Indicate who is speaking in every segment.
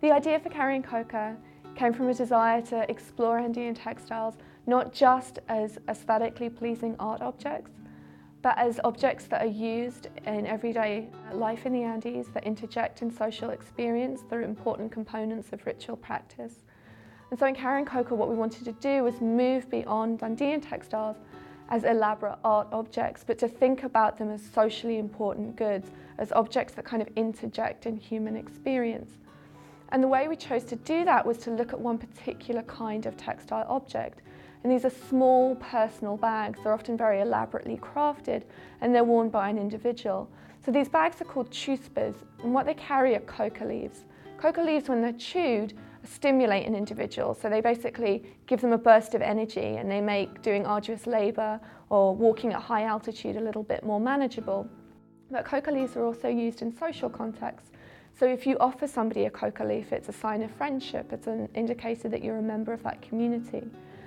Speaker 1: The idea for carrying coca came from a desire to explore Andean textiles not just as aesthetically pleasing art objects, but as objects that are used in everyday life in the Andes, that interject in social experience through important components of ritual practice. And so in carrying coca, what we wanted to do was move beyond Andean textiles as elaborate art objects, but to think about them as socially important goods, as objects that kind of interject in human experience. And the way we chose to do that was to look at one particular kind of textile object. And these are small personal bags. They're often very elaborately crafted and they're worn by an individual. So these bags are called chuspas, and what they carry are coca leaves. Coca leaves, when they're chewed, stimulate an individual. So they basically give them a burst of energy and they make doing arduous labor or walking at high altitude a little bit more manageable. But coca leaves are also used in social contexts. So if you offer somebody a coca leaf, it's a sign of friendship. It's an indicator that you're a member of that community.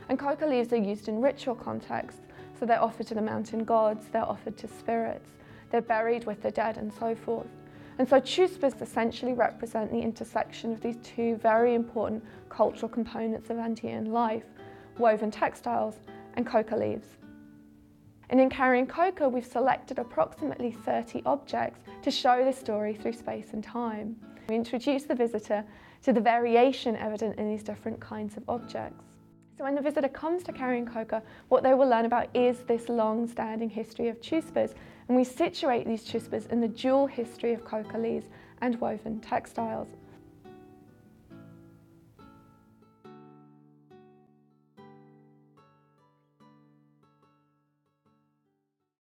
Speaker 1: And coca leaves are used in ritual contexts. So they're offered to the mountain gods, they're offered to spirits, they're buried with the dead and so forth. And so chuspas essentially represent the intersection of these two very important cultural components of Andean life, woven textiles and coca leaves. And in carrying coca, we've selected approximately 30 objects to show this story through space and time. We introduce the visitor to the variation evident in these different kinds of objects. So when the visitor comes to carrying coca, what they will learn about is this long-standing history of chuspas, and we situate these chuspas in the dual history of coca leaves and woven textiles.